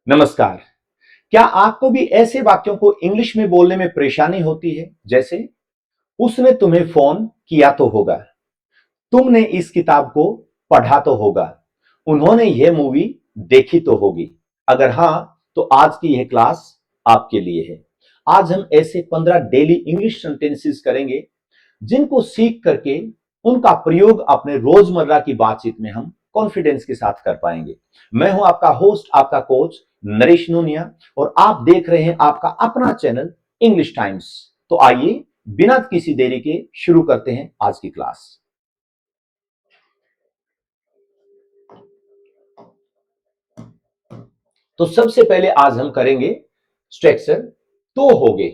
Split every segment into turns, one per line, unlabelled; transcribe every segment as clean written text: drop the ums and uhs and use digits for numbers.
नमस्कार। क्या आपको भी ऐसे वाक्यों को इंग्लिश में बोलने में परेशानी होती है? जैसे उसने तुम्हें फोन किया तो होगा, तुमने इस किताब को पढ़ा तो होगा, उन्होंने यह मूवी देखी तो होगी। अगर हां, तो आज की यह क्लास आपके लिए है। आज हम ऐसे 15 डेली इंग्लिश सेंटेंसेस करेंगे जिनको सीख करके उनका प्रयोग अपने रोजमर्रा की बातचीत में हम कॉन्फिडेंस के साथ कर पाएंगे। मैं हूं आपका होस्ट, आपका कोच नरेश नूनिया, और आप देख रहे हैं आपका अपना चैनल इंग्लिश टाइम्स। तो आइए बिना किसी देरी के शुरू करते हैं आज की क्लास। तो सबसे पहले आज हम करेंगे स्ट्रक्चर तो होगे।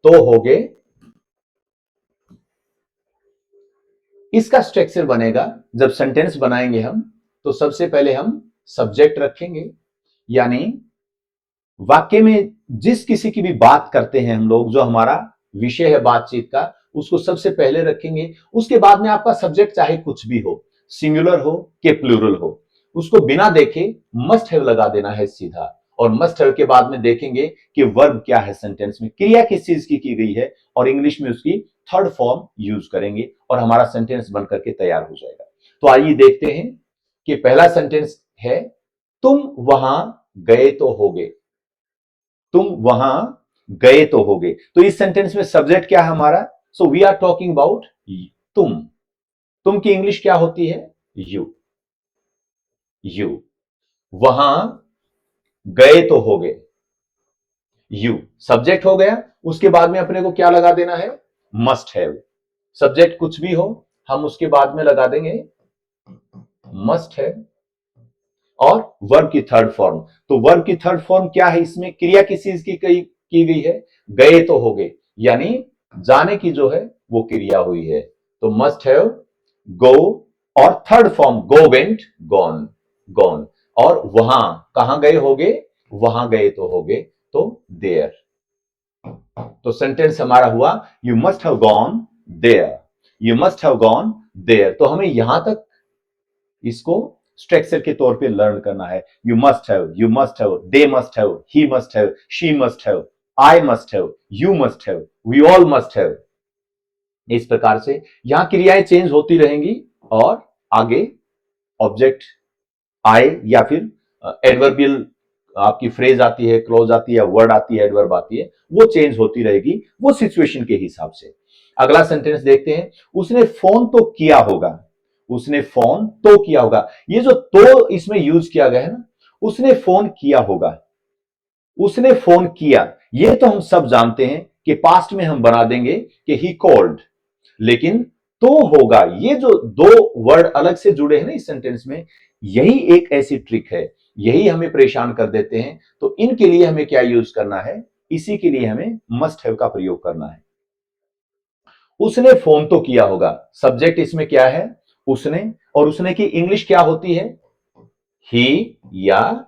तो होगे, इसका स्ट्रक्चर बनेगा जब सेंटेंस बनाएंगे हम, तो सबसे पहले हम सब्जेक्ट रखेंगे, यानी वाक्य में जिस किसी की भी बात करते हैं हम लोग, जो हमारा विषय है बातचीत का, उसको सबसे पहले रखेंगे। उसके बाद में आपका सब्जेक्ट चाहे कुछ भी हो, सिंगुलर हो कि प्लूरल हो, उसको बिना देखे मस्ट हैव लगा देना है सीधा। और मस्ट हैव के बाद में देखेंगे कि वर्ब क्या है, सेंटेंस में क्रिया किस चीज की गई है, और इंग्लिश में उसकी थर्ड फॉर्म यूज करेंगे और हमारा सेंटेंस बनकर के तैयार हो जाएगा। तो आइए देखते हैं कि पहला सेंटेंस है, तुम वहां गए तो होगे। तुम वहां गए तो होगे। तो इस सेंटेंस में सब्जेक्ट क्या है हमारा? So we are talking about तुम। तुम की इंग्लिश क्या होती है? यू। यू। वहां गए तो होगे, यू सब्जेक्ट हो गया। उसके बाद में अपने को क्या लगा देना है? Must have. सब्जेक्ट कुछ भी हो, हम उसके बाद में लगा देंगे मस्ट हैव, और वर्ब की थर्ड फॉर्म। तो वर्ब की थर्ड फॉर्म क्या है? इसमें क्रिया किस चीज की गई है? गए तो होगे, यानी जाने की जो है वो क्रिया हुई है। तो मस्ट हैव, गो, और थर्ड फॉर्म गो, वेंट, गॉन। गॉन। और वहां कहां गए होगे? वहां गए तो होगे, तो देयर। तो सेंटेंस हमारा हुआ, you must have gone there. You must have gone there. तो हमें यहां तक इसको स्ट्रक्चर के तौर पे लर्न करना है। You must have, you must have, they must have, he must have, she must have, I must have, you must have, we all must have. इस प्रकार से यहां क्रियाएं चेंज होती रहेंगी, और आगे ऑब्जेक्ट आए या फिर एडवर्बियल आपकी फ्रेज आती है, क्लोज आती है, वर्ड आती है, एडवर्ब आती है, वो चेंज होती रहेगी वो सिचुएशन के हिसाब से। अगला सेंटेंस देखते हैं, उसने फोन तो किया होगा। उसने फोन तो किया होगा। ये जो तो इसमें यूज किया गया है ना, उसने फोन किया होगा, उसने फोन किया, ये तो हम सब जानते हैं कि पास्ट में हम बना देंगे कि ही कॉल्ड। लेकिन तो होगा, ये जो दो वर्ड अलग से जुड़े हैं ना इस सेंटेंस में, यही एक ऐसी ट्रिक है, यही हमें परेशान कर देते हैं। तो इनके लिए हमें क्या यूज करना है? इसी के लिए हमें मस्ट हैव का प्रयोग करना है। उसने फोन तो किया होगा, सब्जेक्ट इसमें क्या है? उसने। और उसने की इंग्लिश क्या होती है? ही या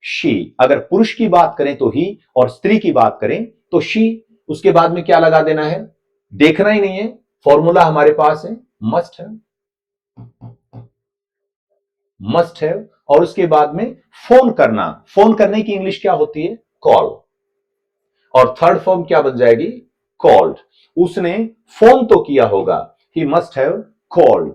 शी। अगर पुरुष की बात करें तो ही, और स्त्री की बात करें तो शी। उसके बाद में क्या लगा देना है? देखना ही नहीं है, फॉर्मूला हमारे पास है, मस्ट हैव। Must have. और उसके बाद में फोन करना, फोन करने की इंग्लिश क्या होती है? कॉल। और थर्ड फॉर्म क्या बन जाएगी? कॉल्ड। उसने फोन तो किया होगा, ही must have called,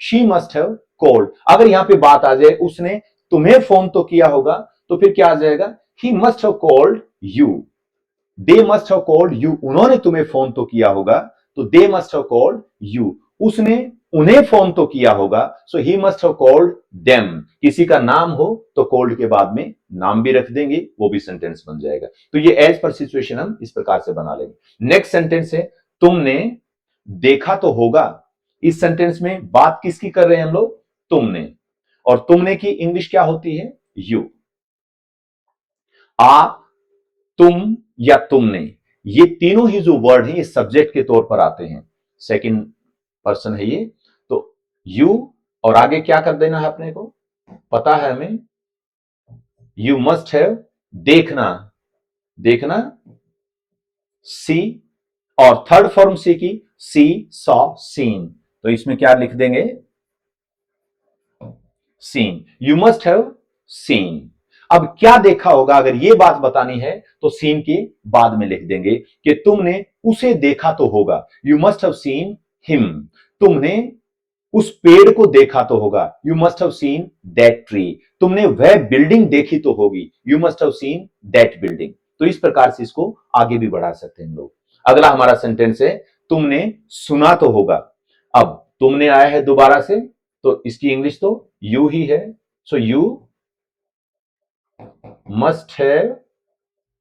she must have called. अगर यहां पे बात आ जाए उसने तुम्हें फोन तो किया होगा, तो फिर क्या आ जाएगा? He must have called you. They must have called you. उन्होंने तुम्हें फोन तो किया होगा, तो they must have called you. उसने उन्हें फोन तो किया होगा, so he must have called them. किसी का नाम हो तो कॉल्ड के बाद में नाम भी रख देंगे, वो भी सेंटेंस बन जाएगा। तो ये एज पर सिचुएशन हम इस प्रकार से बना लेंगे। नेक्स्ट सेंटेंस है, तुमने देखा तो होगा। इस सेंटेंस में बात किसकी कर रहे हैं हम लोग? तुमने। और तुमने की इंग्लिश क्या होती है? यू। आप, तुम या तुमने, ये तीनों ही जो वर्ड हैं ये सब्जेक्ट के तौर पर आते हैं, सेकंड पर्सन है ये। तो यू, और आगे क्या कर देना है अपने को? पता है हमें, यू मस्ट हैव, देखना, देखना, सी। और थर्ड फॉर्म सी की, सी, सॉ, सीन। तो इसमें क्या लिख देंगे? Seen, you must have seen. अब क्या देखा होगा, अगर ये बात बतानी है तो सीन के बाद में लिख देंगे कि तुमने उसे देखा तो होगा, you must have seen him. तुमने उस पेड़ को देखा तो होगा, you must have seen that tree. तुमने वह बिल्डिंग देखी तो होगी, you must have seen that building. तो इस प्रकार से इसको आगे भी बढ़ा सकते हैं हम लोग। अगला हमारा सेंटेंस है, तुमने सुना तो होगा। अब तुमने आया है दोबारा से, तो इसकी इंग्लिश तो यू ही है। सो यू मस्ट हैव,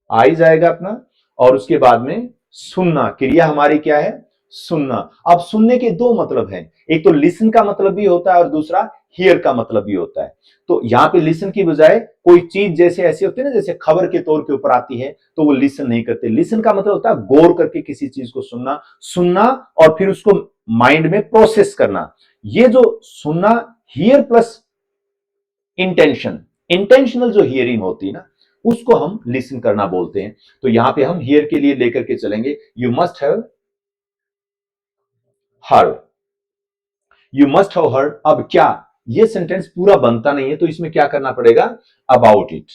आई जाएगा अपना, और उसके बाद में सुनना, क्रिया हमारी क्या है, सुनना। अब सुनने के दो मतलब हैं, एक तो लिसन का मतलब भी होता है और दूसरा हियर का मतलब भी होता है। तो यहां पे लिसन की बजाय कोई चीज जैसे ऐसी होती है ना, जैसे खबर के तौर के ऊपर आती है, तो वो लिसन नहीं करते। लिसन का मतलब होता है गौर करके किसी चीज को सुनना, सुनना और फिर उसको माइंड में प्रोसेस करना। ये जो सुनना, हियर प्लस इंटेंशन, इंटेंशनल जो हियरिंग होती है ना, उसको हम लिसन करना बोलते हैं। तो यहां पे हम हियर के लिए लेकर के चलेंगे, you must have heard, you must have heard. अब क्या, ये सेंटेंस पूरा बनता नहीं है, तो इसमें क्या करना पड़ेगा, about it,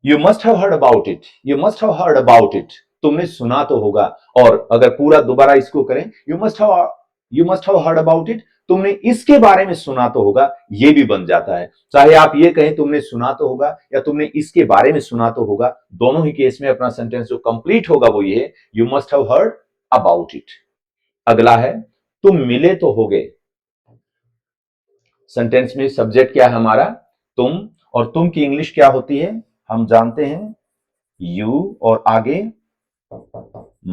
you must have heard about it, you must have heard about it. तुमने सुना तो होगा। और अगर पूरा दोबारा इसको करें, you must have heard about it, तुमने इसके बारे में सुना तो होगा, ये भी बन जाता है। चाहे आप ये कहें तुमने सुना तो होगा या तुमने इसके बारे में सुना तो होगा, दोनों ही केस में अपना सेंटेंस जो कंप्लीट होगा वो ये है, you must have heard about it. अगला है, तुम मिले तो होगे। सेंटेंस में सब्जेक्ट क्या है हमारा, तुम, और तुम की इंग्लिश क्या होती है हम जानते हैं, यू, और आगे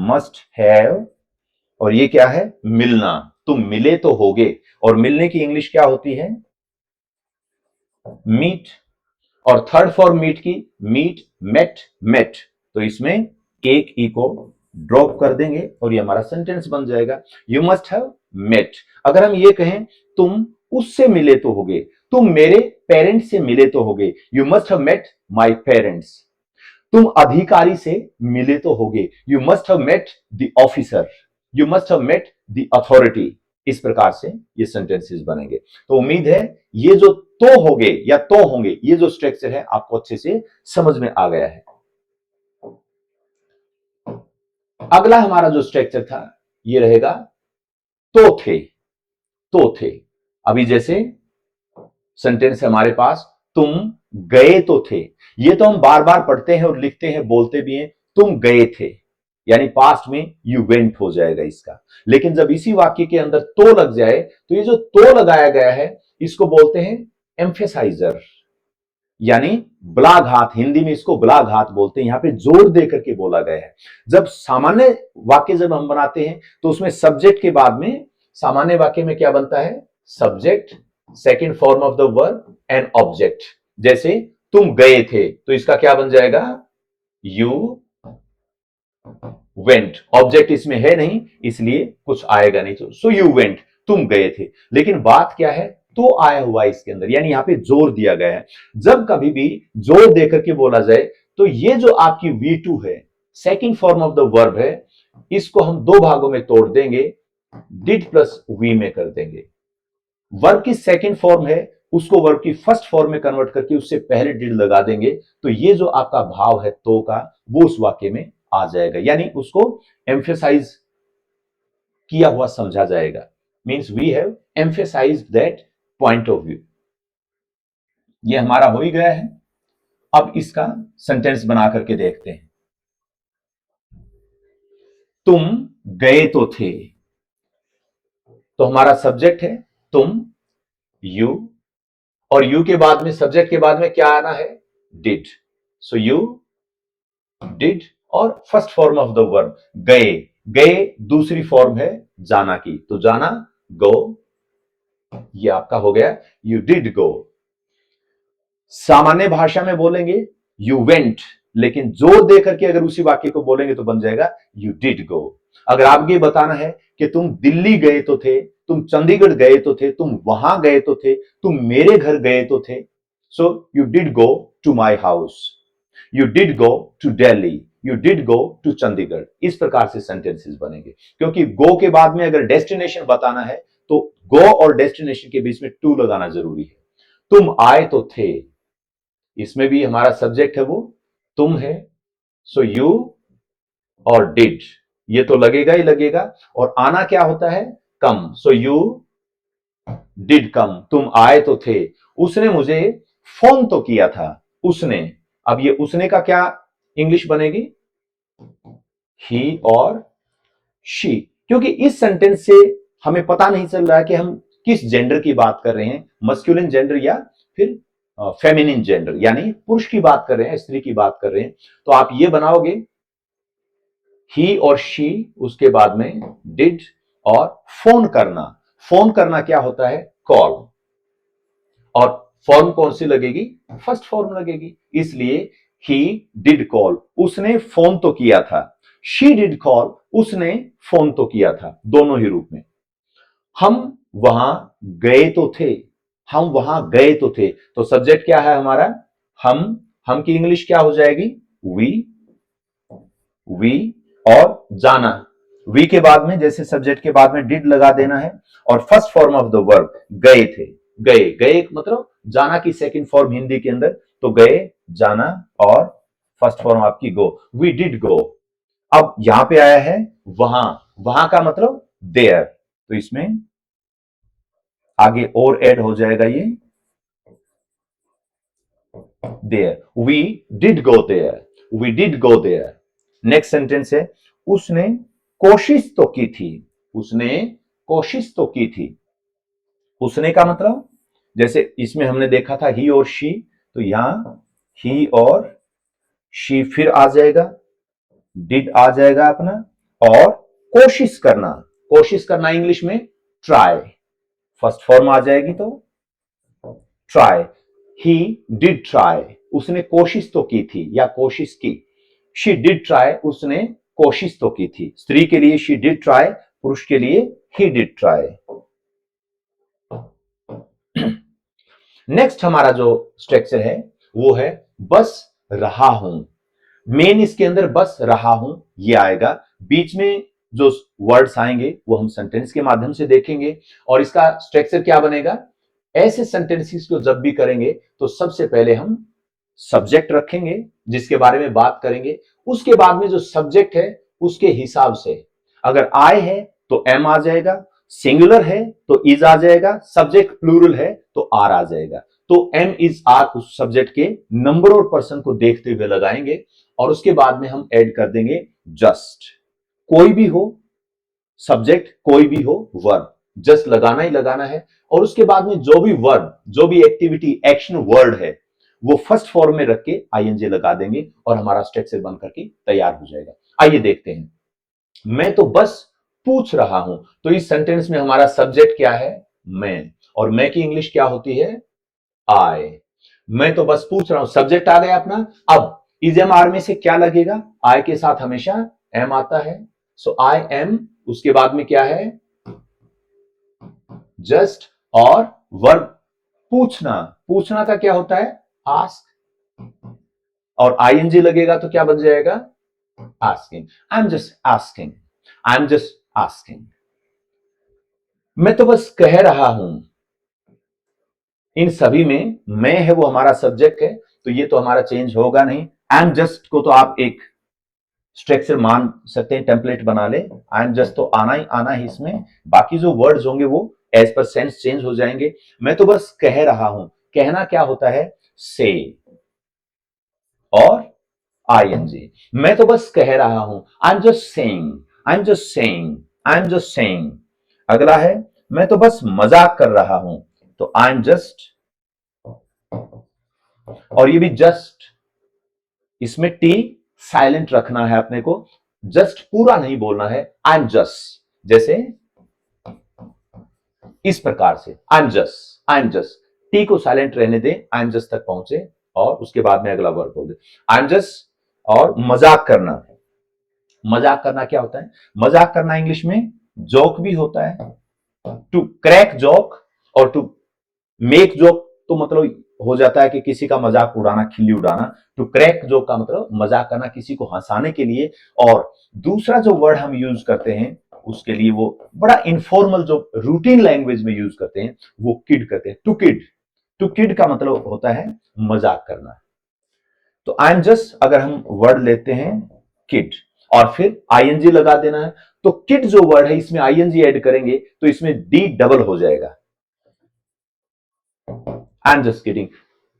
मस्ट हैव, और ये क्या है, मिलना। तुम मिले तो होगे, और मिलने की इंग्लिश क्या होती है, मीट। और थर्ड फॉर्म मीट की, मीट, मेट, मेट। तो इसमें एक ई को ड्रॉप कर देंगे और ये हमारा सेंटेंस बन जाएगा, यू मस्ट हैव मेट। अगर हम ये कहें, तुम उससे मिले तो होगे, तुम मेरे पेरेंट्स से मिले तो होगे, you must have met my parents. तुम अधिकारी से मिले तो होगे, you must have met the officer, you must have met the authority. इस प्रकार से ये सेंटेंसेस बनेंगे। तो उम्मीद है ये जो तो होगे या तो होंगे, ये जो स्ट्रक्चर है आपको अच्छे से समझ में आ गया है। अगला हमारा जो स्ट्रक्चर था ये रहेगा, तो थे, तो थे। अभी जैसे सेंटेंस है हमारे पास, तुम गए तो थे। ये तो हम बार बार पढ़ते हैं और लिखते हैं, बोलते भी हैं, तुम गए थे, यानी पास्ट में यू वेंट हो जाएगा इसका। लेकिन जब इसी वाक्य के अंदर तो लग जाए, तो ये जो तो लगाया गया है इसको बोलते हैं एम्फेसाइजर, यानी बलाघात। हिंदी में इसको बलाघात बोलते हैं, यहां पे जोर दे करके बोला गया है। जब सामान्य वाक्य जब हम बनाते हैं तो उसमें सब्जेक्ट के बाद में, सामान्य वाक्य में क्या बनता है, subject, second form of the verb and object. जैसे तुम गए थे, तो इसका क्या बन जाएगा, यू वेंट। ऑब्जेक्ट इसमें है नहीं इसलिए कुछ आएगा नहीं, तो सो यू वेंट, तुम गए थे। लेकिन बात क्या है, तो आया हुआ इसके अंदर, यानी यहां पे जोर दिया गया है। जब कभी भी जोर देकर के बोला जाए, तो ये जो आपकी V2 है, second form of the verb है, इसको हम दो भागों में तोड़ देंगे, डिड प्लस वी में कर देंगे। वर्ब की सेकंड फॉर्म है, उसको वर्ब की फर्स्ट फॉर्म में कन्वर्ट करके उससे पहले डिड लगा देंगे, तो ये जो आपका भाव है तो का, वो उस वाक्य में आ जाएगा, यानी उसको एम्फेसाइज किया हुआ समझा जाएगा। Means we have emphasised that point of view. ये हमारा हो ही गया है। अब इसका सेंटेंस बना करके देखते हैं। तुम गए तो थे, तो हमारा सब्जेक्ट है तुम, यू, और यू के बाद में, सब्जेक्ट के बाद में क्या आना है, डिड। सो यू डिड, और first form of the verb गए। गए दूसरी फॉर्म है जाना की, तो जाना, गो, ये आपका हो गया, यू डिड गो। सामान्य भाषा में बोलेंगे यू वेंट, लेकिन जोर देकर के अगर उसी वाक्य को बोलेंगे तो बन जाएगा यू डिड गो। अगर आपको ये बताना है कि तुम दिल्ली गए तो थे, तुम चंडीगढ़ गए तो थे, तुम वहां गए तो थे, तुम मेरे घर गए तो थे, so you did go to my house, you did go to Delhi, you did go to Chandigarh. इस प्रकार से सेंटेंसेस बनेंगे, क्योंकि गो के बाद में अगर डेस्टिनेशन बताना है तो गो और डेस्टिनेशन के बीच में टू लगाना जरूरी है। तुम आए तो थे, इसमें भी हमारा सब्जेक्ट है वो तुम है, सो यू और डिड, ये तो लगेगा ही लगेगा। और आना क्या होता है, कम, सो यू डिड कम, तुम आए तो थे। उसने मुझे फोन तो किया था, उसने, अब ये उसने का क्या इंग्लिश बनेगी, ही और शी, क्योंकि इस सेंटेंस से हमें पता नहीं चल रहा है कि हम किस जेंडर की बात कर रहे हैं, मस्कुलिन जेंडर या फिर फेमिनिन जेंडर, यानी पुरुष की बात कर रहे हैं, स्त्री की बात कर रहे हैं। तो आप ये बनाओगे ही और शी, उसके बाद में डिड, और फोन करना, फोन करना क्या होता है, कॉल, और फॉर्म कौन सी लगेगी, फर्स्ट फॉर्म लगेगी, इसलिए ही डिड कॉल, उसने फोन तो किया था, शी डिड कॉल, उसने फोन तो किया था, दोनों ही रूप में। हम वहां गए तो थे, हम वहां गए तो थे, तो सब्जेक्ट क्या है हमारा, हम की इंग्लिश क्या हो जाएगी, वी और जाना, वी के बाद में जैसे सब्जेक्ट के बाद में डिड लगा देना है, और first form of the verb गए थे, गए, गए मतलब जाना की सेकंड फॉर्म हिंदी के अंदर, तो गए, जाना, और फर्स्ट फॉर्म आपकी गो, वी डिड गो। अब यहां पे आया है वहां, वहां का मतलब देयर, तो इसमें आगे और ऐड हो जाएगा ये there, we did go there, we did go there. Next sentence है उसने कोशिश तो की थी, उसने कोशिश तो की थी, उसने का मतलब जैसे इसमें हमने देखा था ही और शी, तो यहां ही और शी फिर आ जाएगा, डिड आ जाएगा अपना, और कोशिश करना इंग्लिश में ट्राई, फर्स्ट फॉर्म आ जाएगी तो ट्राई, ही डिड ट्राई, उसने कोशिश तो की थी या कोशिश की, शी डिड ट्राई, उसने कोशिश तो की थी, स्त्री के लिए शी डिड ट्राई, पुरुष के लिए ही डिड ट्राई। नेक्स्ट हमारा जो स्ट्रक्चर है वो है बस रहा हूं, मेन इसके अंदर बस रहा हूं ये आएगा, बीच में जो वर्ड्स आएंगे वो हम सेंटेंस के माध्यम से देखेंगे, और इसका स्ट्रक्चर क्या बनेगा, ऐसे सेंटेंसेस को जब भी करेंगे तो सबसे पहले हम सब्जेक्ट रखेंगे जिसके बारे में बात करेंगे, उसके बाद में जो सब्जेक्ट है उसके हिसाब से, अगर आई है तो एम आ जाएगा, सिंगुलर है तो इज आ जाएगा, सब्जेक्ट प्लूरल है तो आर आ जाएगा, तो एम इज आर उस सब्जेक्ट के नंबर और पर्सन को देखते हुए लगाएंगे, और उसके बाद में हम ऐड कर देंगे जस्ट, कोई भी हो सब्जेक्ट, कोई भी हो वर्ब, जस्ट लगाना ही लगाना है, और उसके बाद में जो भी वर्ब, जो भी एक्टिविटी एक्शन वर्ड है वो फर्स्ट फॉर्म में रख के आईएनजी लगा देंगे और हमारा स्ट्रक्चर बन करके तैयार हो जाएगा। आइए देखते हैं, मैं तो बस पूछ रहा हूं, तो इस सेंटेंस में हमारा सब्जेक्ट क्या है, मैं, और मैं की इंग्लिश क्या होती है, आई, मैं तो बस पूछ रहा हूं, सब्जेक्ट आ गया अपना। अब इज एम आर में से क्या लगेगा, आई के साथ हमेशा एम आता है, सो आई एम, उसके बाद में क्या है जस्ट, और वर्ब पूछना, पूछना का क्या होता है आस्क, और आईएनजी लगेगा तो क्या बन जाएगा asking, I am just asking, I am just asking, मैं तो बस कह रहा हूं, इन सभी में मैं है वो हमारा सब्जेक्ट है, तो ये तो हमारा चेंज होगा नहीं, आई एम जस्ट को तो आप एक स्ट्रक्चर मान सकते हैं, टेम्पलेट बना ले, आई एम जस्ट तो आना ही इसमें, बाकी जो वर्ड्स होंगे वो एज पर सेंस चेंज हो जाएंगे। मैं तो बस कह रहा हूं, कहना क्या होता है से और आईएनजी, मैं तो बस कह रहा हूं, I am just saying, I am just saying, I am just saying. अगला है मैं तो बस मजाक कर रहा हूं, तो आई एम जस्ट, और ये भी जस्ट, इसमें टी साइलेंट रखना है अपने को, जस्ट पूरा नहीं बोलना है, आई एम जस्ट, जैसे इस प्रकार से आई am just, I am just, T को साइलेंट रहने दें, आई एम जस्ट तक पहुंचे, और उसके बाद में अगला वर्ड बोल दे आई एम जस्ट। और मजाक करना, मजाक करना क्या होता है, मजाक करना इंग्लिश में जोक भी होता है, टू क्रैक जोक और टू मेक जोक, तो मतलब हो जाता है कि किसी का मजाक उड़ाना, खिल्ली उड़ाना। टू क्रैक जोक का मतलब मजाक करना, किसी को हंसाने के लिए। और दूसरा जो वर्ड हम यूज करते हैं उसके लिए, वो बड़ा इनफॉर्मल जो रूटीन लैंग्वेज में यूज करते हैं, वो किड कहते हैं। टू किड, टू किड का मतलब होता है मजाक करना। तो आई एम जस्ट अगर हम वर्ड लेते हैं किड और फिर आईएनजी लगा देना है, तो किड जो वर्ड है इसमें आईएनजी ऐड करेंगे तो इसमें डी डबल हो जाएगा। आई am just kidding.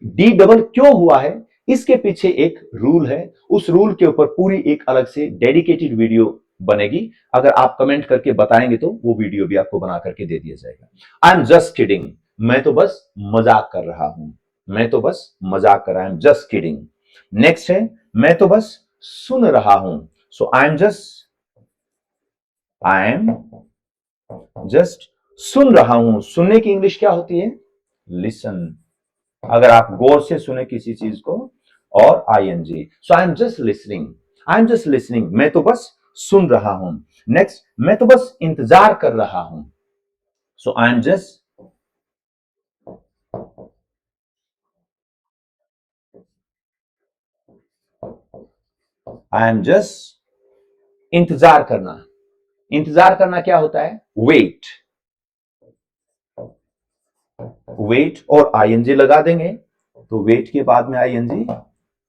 D double क्यों हुआ है, इसके पीछे एक रूल है। उस रूल के ऊपर पूरी एक अलग से डेडिकेटेड वीडियो बनेगी। अगर आप कमेंट करके बताएंगे तो वो वीडियो भी आपको बना करके दे दिया जाएगा। आई एम जस्ट किडिंग, मैं तो बस मजाक कर रहा हूं। मैं तो बस मजाक कर रहा हूं, जस्ट किडिंग। नेक्स्ट है मैं तो बस सुन रहा हूं। सो आई एम जस्ट सुन रहा हूं। सुनने की इंग्लिश क्या होती है? लिसन। अगर आप गौर से सुने किसी चीज को, और I N G. So I am just listening. I am just listening, मैं तो बस सुन रहा हूं। नेक्स्ट, मैं तो बस इंतजार कर रहा हूं। सो आई एम जस्ट इंतजार करना। इंतजार करना क्या होता है? वेट। वेट और आईएनजी लगा देंगे तो वेट के बाद में I N G,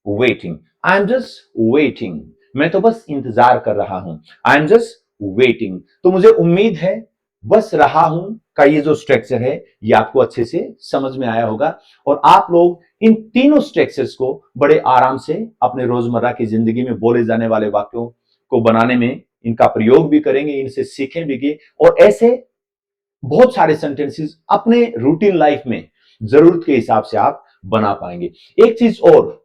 waiting. I am just waiting, मैं तो बस इंतजार कर रहा हूं। I am just waiting. तो मुझे उम्मीद है बस रहा हूं का ये जो स्ट्रक्चर है ये आपको अच्छे से समझ में आया होगा, और आप लोग इन तीनों स्ट्रक्चर्स को बड़े आराम से अपने रोजमर्रा की जिंदगी में बोले जाने वाले वाक्यों को बनाने में इनका प्रयोग भी करेंगे, इनसे सीखेंगे, और ऐसे बहुत सारे सेंटेंसेस अपने रूटीन लाइफ में जरूरत के हिसाब से आप बना पाएंगे। एक चीज और,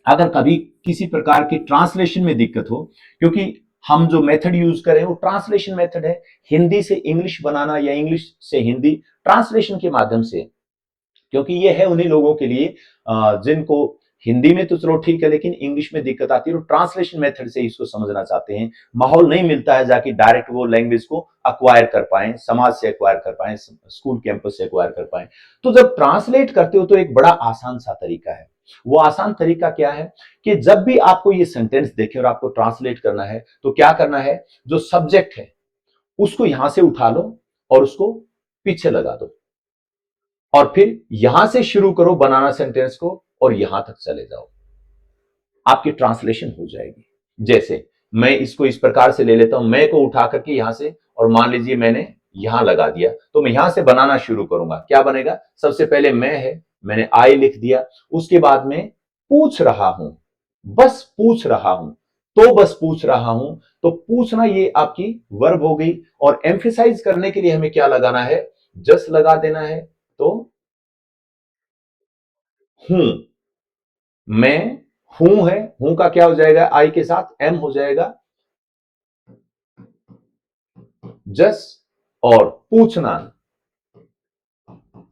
अगर कभी किसी प्रकार की ट्रांसलेशन में दिक्कत हो, क्योंकि हम जो मेथड यूज करें वो ट्रांसलेशन मेथड है, हिंदी से इंग्लिश बनाना या इंग्लिश से हिंदी ट्रांसलेशन के माध्यम से, क्योंकि ये है उन्हीं लोगों के लिए जिनको हिंदी में तो चलो ठीक है लेकिन इंग्लिश में दिक्कत आती है, तो ट्रांसलेशन मेथड से इसको समझना चाहते हैं। माहौल नहीं मिलता है जाके डायरेक्ट वो लैंग्वेज को अक्वायर कर पाए, समाज से अक्वायर कर पाए, स्कूल कैंपस से अक्वायर कर पाए। तो जब ट्रांसलेट करते हो तो एक बड़ा आसान सा तरीका है। वो आसान तरीका क्या है कि जब भी आपको ये सेंटेंस देखे और आपको ट्रांसलेट करना है तो क्या करना है, जो सब्जेक्ट है उसको यहां से उठा लो और उसको पीछे लगा दो, और फिर यहां से शुरू करो बनाना सेंटेंस को और यहां तक चले जाओ, आपकी ट्रांसलेशन हो जाएगी। जैसे मैं इसको इस प्रकार से ले लेता हूं, मैं को उठा करके यहां से, और मान लीजिए मैंने यहां लगा दिया, तो मैं यहां से बनाना शुरू करूंगा। क्या बनेगा? सबसे पहले मैं है, मैंने आई लिख दिया, उसके बाद में पूछ रहा हूं, बस पूछ रहा हूं, तो बस पूछ रहा हूं। तो पूछना ये आपकी वर्ब हो गई, और एम्फेसाइज करने के लिए हमें क्या लगाना है? जस्ट लगा देना है। तो हूं, मैं हूं है, हूं का क्या हो जाएगा? आई के साथ एम हो जाएगा, जस्ट, और पूछना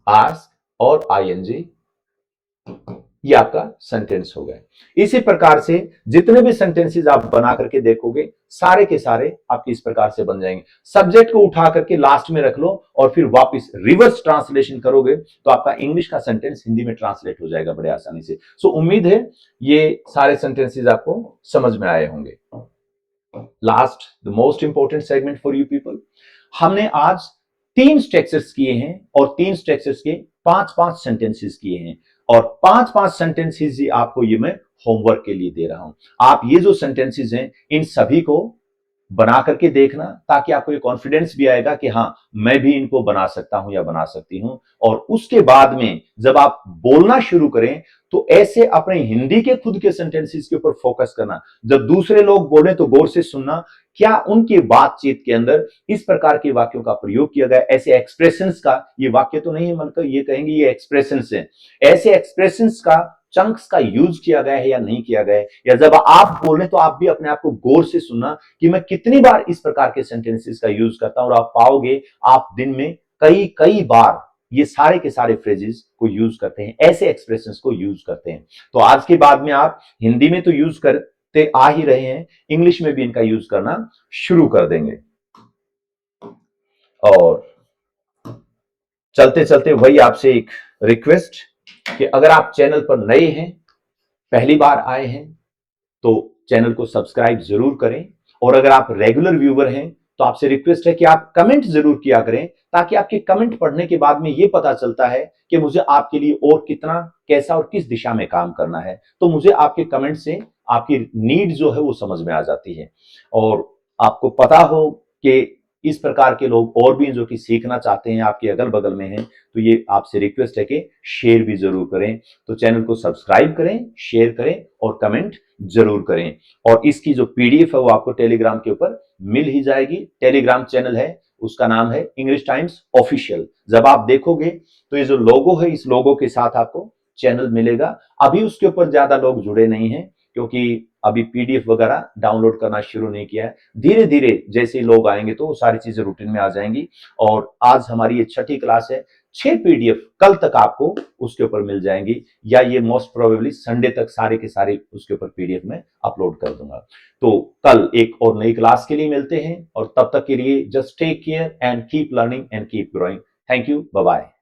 आस्क और आईएनजी, ये आपका सेंटेंस हो गया। इसी प्रकार से जितने भी सेंटेंसेस आप बना करके देखोगे सारे के सारे आपके इस प्रकार से बन जाएंगे। सब्जेक्ट को उठा करके लास्ट में रख लो और फिर वापस रिवर्स ट्रांसलेशन करोगे तो आपका इंग्लिश का सेंटेंस हिंदी में ट्रांसलेट हो जाएगा बड़े आसानी से। सो उम्मीद है ये सारे सेंटेंसेस आपको समझ में आए होंगे। Last, the most important segment for you people, हमने आज 3 स्ट्रक्चर्स किए हैं और 3 स्ट्रक्चर्स के 5-5 सेंटेंसेस किए हैं, और 5-5 सेंटेंसेस ही आपको ये मैं होमवर्क के लिए दे रहा हूं। आप ये जो सेंटेंसेस हैं इन सभी को बना करके देखना, ताकि आपको ये कॉन्फिडेंस भी आएगा कि हाँ मैं भी इनको बना सकता हूं या बना सकती हूं। और उसके बाद में जब आप बोलना शुरू करें तो ऐसे अपने हिंदी के खुद के सेंटेंसेस के ऊपर फोकस करना। जब दूसरे लोग बोले तो गौर से सुनना, क्या उनकी बातचीत के अंदर इस प्रकार के वाक्यों का प्रयोग किया गया, ऐसे एक्सप्रेशंस का, ये वाक्य तो नहीं है मतलब ये कहेंगे ये एक्सप्रेशंस है, ऐसे एक्सप्रेशंस का, चंक्स का यूज किया गया है या नहीं किया गया है। या जब आप बोलें तो आप भी अपने आप को गौर से सुनना कि मैं कितनी बार इस प्रकार के सेंटेंसेस का यूज करता हूं, और आप पाओगे आप दिन में कई कई बार ये सारे के सारे फ्रेजेस को यूज करते हैं, ऐसे एक्सप्रेशंस को यूज करते हैं। तो आज के बाद में आप हिंदी में तो यूज करते आ ही रहे हैं, इंग्लिश में भी इनका यूज करना शुरू कर देंगे। और चलते चलते वही आपसे एक रिक्वेस्ट कि अगर आप चैनल पर नए हैं, पहली बार आए हैं, तो चैनल को सब्सक्राइब जरूर करें। और अगर आप रेगुलर व्यूवर हैं तो आपसे रिक्वेस्ट है कि आप कमेंट जरूर किया करें, ताकि आपके कमेंट पढ़ने के बाद में ये पता चलता है कि मुझे आपके लिए और कितना, कैसा और किस दिशा में काम करना है। तो मुझे आपके कमेंट से आपकी नीड जो है वो समझ में आ जाती है। और आपको पता हो कि इस प्रकार के लोग और भी जो कि सीखना चाहते हैं आपके अगल बगल में हैं, तो ये आपसे रिक्वेस्ट है कि शेयर भी जरूर करें। तो चैनल को सब्सक्राइब करें, शेयर करें और कमेंट जरूर करें। और इसकी जो पीडीएफ है वो आपको टेलीग्राम के ऊपर मिल ही जाएगी। टेलीग्राम चैनल है, उसका नाम है इंग्लिश टाइम्स ऑफिशियल। जब आप देखोगे तो ये जो लोगो है, इस लोगो के साथ आपको चैनल मिलेगा। अभी उसके ऊपर ज्यादा लोग जुड़े नहीं हैं, क्योंकि अभी पीडीएफ वगैरह डाउनलोड करना शुरू नहीं किया है। धीरे धीरे जैसे लोग आएंगे तो सारी चीजें रूटीन में आ जाएंगी। और आज हमारी ये छठी क्लास है, 6 पीडीएफ कल तक आपको उसके ऊपर मिल जाएंगी, या ये मोस्ट प्रोबेबली संडे तक सारे के सारे उसके ऊपर पीडीएफ में अपलोड कर दूंगा। तो कल एक और नई क्लास के लिए मिलते हैं, और तब तक के लिए just take care and keep learning and keep growing. Thank you, bye bye.